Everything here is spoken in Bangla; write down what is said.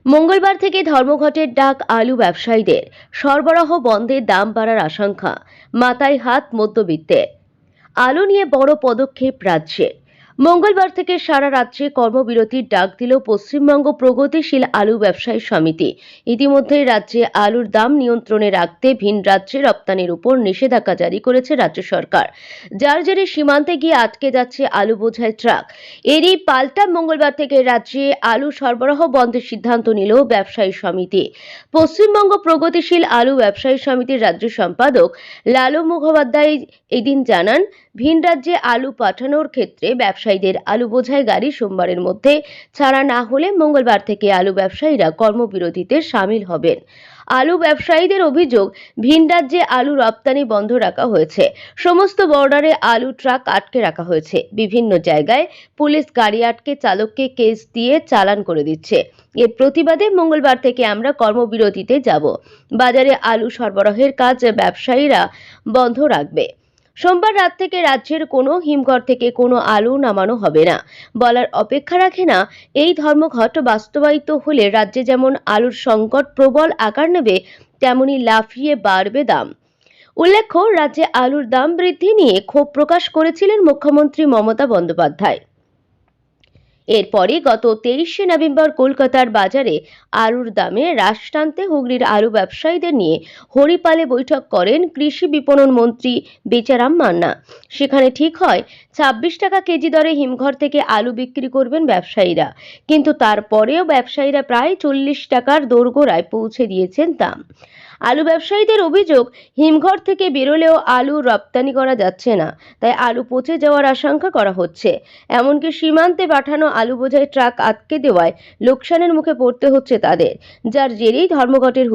মঙ্গলবার থেকে ধর্মঘটের ডাক আলু ব্যবসায়ীদের। সরবরাহ বন্ধে দাম বাড়ার আশঙ্কা, মাথায় হাত মধ্যবিত্তের। আলু নিয়ে বড় পদক্ষেপ রাজ্যের। মঙ্গলবার থেকে সারা রাজ্যে কর্মবিরতির ডাক দিল পশ্চিমবঙ্গ প্রগতিশীল আলু ব্যবসায়ী সমিতি। ইতিমধ্যে রাজ্যে আলুর দাম নিয়ন্ত্রণে রাখতে ভিন রাজ্যে রপ্তানির উপর নিষেধাজ্ঞা জারি করেছে রাজ্য সরকার, যার জেরে সীমান্তে গিয়ে আটকে যাচ্ছে আলু বোঝাই ট্রাক। এরই পাল্টা মঙ্গলবার থেকে রাজ্যে আলু সরবরাহ বন্ধের সিদ্ধান্ত নিল ব্যবসায়ী সমিতি। পশ্চিমবঙ্গ প্রগতিশীল আলু ব্যবসায়ী সমিতির রাজ্য সম্পাদক লালু মুখোপাধ্যায় এদিন জানান, ভিন রাজ্যে আলু পাঠানোর ক্ষেত্রে ব্যবসায়ীদের আলু বোঝাই গাড়ি সোমবারের মধ্যে ছাড়া না হলে মঙ্গলবার থেকে আলু ব্যবসায়ীরা কর্মবিরতিতে সামিল হবেন। আলু ব্যবসায়ীদের অভিযোগ, ভিন রাজ্যে আলু রপ্তানি বন্ধ রাখা হয়েছে। সমস্ত বর্ডারে আলু ট্রাক আটকে রাখা হয়েছে। বিভিন্ন জায়গায় পুলিশ গাড়ি আটকে চালককে কেস দিয়ে চালান করে দিচ্ছে। এর প্রতিবাদে মঙ্গলবার থেকে আমরা কর্মবিরতিতে যাব। বাজারে আলু সরবরাহের কাজ ব্যবসায়ীরা বন্ধ রাখবে। সোমবার রাত থেকে রাজ্যের কোনো হিমঘর থেকে কোনো আলু নামানো হবে না। বলার অপেক্ষা রাখে না, এই ধর্মঘট বাস্তবায়িত হলে রাজ্যে যেমন আলুর সংকট প্রবল আকার নেবে, তেমনি লাফিয়ে বাড়বে দাম। উল্লেখ্য, রাজ্যে আলুর দাম বৃদ্ধি নিয়ে ক্ষোভ প্রকাশ করেছিলেন মুখ্যমন্ত্রী মমতা বন্দ্যোপাধ্যায়। এরপরই গত 23শে নভেম্বর কলকাতার বাজারে আলুর দামে হ্রাস টানতে হুগলির আলু ব্যবসায়ীদের নিয়ে হরিপালে বৈঠক করেন কৃষি বিপণন মন্ত্রী বেচারাম মান্না। সেখানে ঠিক হয় 26 টাকা কেজি দরে হিমঘর থেকে আলু বিক্রি করবেন ব্যবসায়ীরা, কিন্তু তারপরেও ব্যবসায়ীরা প্রায় 40 টাকার দোরগোড়ায় পৌঁছে দিয়েছেন দাম। আলু ব্যবসায়ীদের অভিযোগ, হিমঘর থেকে বেরোলেও আলু রপ্তানি করা যাচ্ছে না, তাই আলু পচে যাওয়ার আশঙ্কা করা হচ্ছে। এমনকি সীমান্তে পাঠানো আলু বোঝাই ট্রাক আটকে দেওয়ায় লোকসানের মুখে পড়তে হচ্ছে তাদের, যার জেরেই ধর্মঘটের